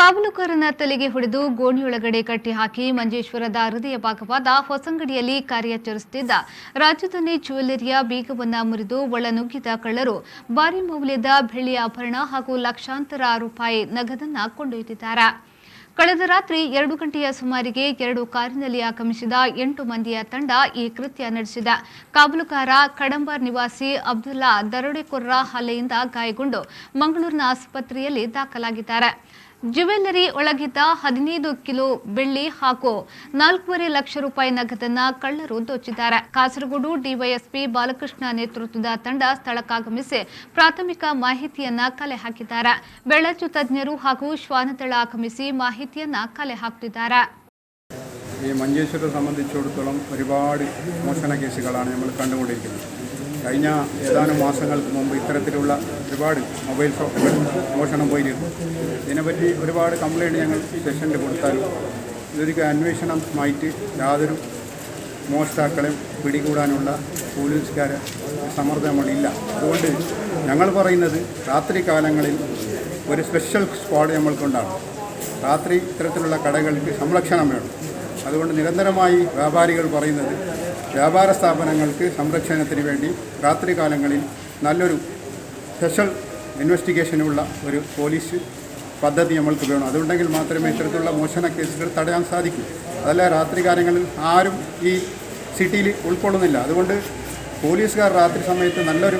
ಕಾವಲುಗಾರನ ತಲೆಗೆ ಹೊಡೆದು ಗೋಣಿಯೊಳಗಡೆ ಕಟ್ಟಿಹಾಕಿ ಮಂಜೇಶ್ವರದ ಹೃದಯ ಭಾಗವಾದ ಹೊಸಂಗಡಿಯಲ್ಲಿ ಕಾರ್ಯಾಚರಿಸುತ್ತಿದ್ದ ರಾಜಧಾನಿ ಜ್ಯುವೆಲ್ಲರಿಯ ಬೀಗವನ್ನ ಮುರಿದು ಒಳನುಗ್ಗಿದ ಕಳ್ಳರು ಭಾರಿ ಮೌಲ್ಯದ ಬೆಳ್ಳಿ ಆಭರಣ ಹಾಗೂ ಲಕ್ಷಾಂತರ ರೂಪಾಯಿ ನಗದನ್ನ ಕೊಂಡೊಯ್ದಿದ್ದಾರೆ. ಕಳೆದ ರಾತ್ರಿ 2 ಗಂಟೆಯ ಸುಮಾರಿಗೆ 2 ಕಾರಿನಲ್ಲಿ ಆಗಮಿಸಿದ 8 ಮಂದಿಯ ತಂಡ ಈ ಕೃತ್ಯ ನಡೆಸಿದೆ. ಕಾವಲುಗಾರ ಕಡಂಬರ್ ನಿವಾಸಿ ಅಬ್ದುಲ್ಲಾ ದರೋಡೆಕೋರರ ಹಲ್ಲೆಯಿಂದ ಗಾಯಗೊಂಡು ಮಂಗಳೂರಿನ ಆಸ್ಪತ್ರೆಯಲ್ಲಿ ದಾಖಲಾಗಿದ್ದಾರೆ. ಜ್ಯುವೆಲ್ಲರಿ ಒಳಗಿದ್ದ 15 ಕಿಲೋ ಬೆಳ್ಳಿ ಹಾಗೂ 4.5 ಲಕ್ಷ ರೂಪಾಯಿ ನಗದನ್ನ ಕಳ್ಳರು ದೋಚಿದ್ದಾರೆ. ಕಾಸರಗೋಡು ಡಿವೈಎಸ್ಪಿ ಬಾಲಕೃಷ್ಣ ನೇತೃತ್ವದ ತಂಡ ಸ್ಥಳಕ್ಕಾಗಮಿಸಿ ಪ್ರಾಥಮಿಕ ಮಾಹಿತಿಯನ್ನ ಕಲೆ ಹಾಕಿದ್ದಾರೆ. ಬೆಳ್ಳಚ್ಚು ತಜ್ಞರು ಹಾಗೂ ಶ್ವಾನದಳ ಆಗಮಿಸಿ ಮಾಹಿತಿಯನ್ನ ಕಲೆ ಹಾಕುತ್ತಿದ್ದಾರೆ. ഈ മഞ്ചേശ്വരത്തെ സംബന്ധിച്ചിടത്തോളം ഒരുപാട് മോഷണ കേസുകളാണ് നമ്മൾ കണ്ടുകൊണ്ടിരിക്കുന്നത്. കഴിഞ്ഞ ഏതാനും മാസങ്ങൾക്ക് മുമ്പ് ഇത്തരത്തിലുള്ള ഒരുപാട് മൊബൈൽ ഷോപ്പുകൾ മോഷണം പോയിരുന്നു. ഇതിനെപ്പറ്റി ഒരുപാട് കംപ്ലയിൻറ്റ് ഞങ്ങൾ സ്റ്റേഷനിൽ കൊടുത്താലും ഇതൊരു അന്വേഷണമായിട്ട് യാതൊരു മോഷ്ടാക്കളെയും പിടികൂടാനുള്ള പോലീസുകാരെ സമ്മർദ്ദം നമ്മളില്ല. അതുകൊണ്ട് ഞങ്ങൾ പറയുന്നത് രാത്രി കാലങ്ങളിൽ ഒരു സ്പെഷ്യൽ സ്ക്വാഡ് നമ്മൾക്കുണ്ടാകും. രാത്രി ഇത്തരത്തിലുള്ള കടകൾക്ക് സംരക്ഷണം വേണം. അതുകൊണ്ട് നിരന്തരമായി വ്യാപാരികൾ പറയുന്നത് വ്യാപാര സ്ഥാപനങ്ങൾക്ക് സംരക്ഷണത്തിന് വേണ്ടി രാത്രി കാലങ്ങളിൽ നല്ലൊരു സ്പെഷ്യൽ ഇൻവെസ്റ്റിഗേഷനുള്ള ഒരു പോലീസ് പദ്ധതി നമ്മൾക്ക് വേണം. അതുണ്ടെങ്കിൽ മാത്രമേ ഇത്തരത്തിലുള്ള മോഷണ കേസുകൾ തടയാൻ സാധിക്കൂ. അതല്ല രാത്രി കാലങ്ങളിൽ ആരും ഈ സിറ്റിയിൽ ഉൾക്കൊള്ളുന്നില്ല. അതുകൊണ്ട് പോലീസുകാർ രാത്രി സമയത്ത് നല്ലൊരു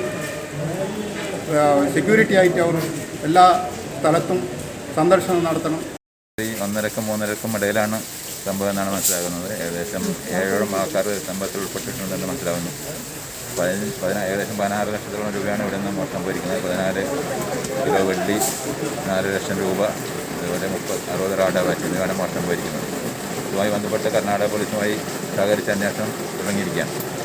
സെക്യൂരിറ്റി ആയിട്ട് അവർ എല്ലാ സ്ഥലത്തും സന്ദർശനം നടത്തണം. 1.5-3 ഇടയിലാണ് സംഭവം എന്നാണ് മനസ്സിലാകുന്നത്. ഏകദേശം 7 ആൾക്കാർ സംഭവത്തിൽ ഉൾപ്പെട്ടിട്ടുണ്ടെന്ന് മനസ്സിലാകുന്നു. ഏകദേശം 16 ലക്ഷത്തോളം രൂപയാണ് ഇവിടെ നിന്ന് മോഷണം പോയിരിക്കുന്നത്. 14 കിലോ വെള്ളി, 4 ലക്ഷം രൂപ, അതുപോലെ 60 റാഡ വാച്ച് എന്നിവയാണ് മോഷണം പോയിരിക്കുന്നത്. ഇതുമായി ബന്ധപ്പെട്ട് കർണാടക പോലീസുമായി സഹകരിച്ച് അന്വേഷണം തുടങ്ങിയിരിക്കുകയാണ്.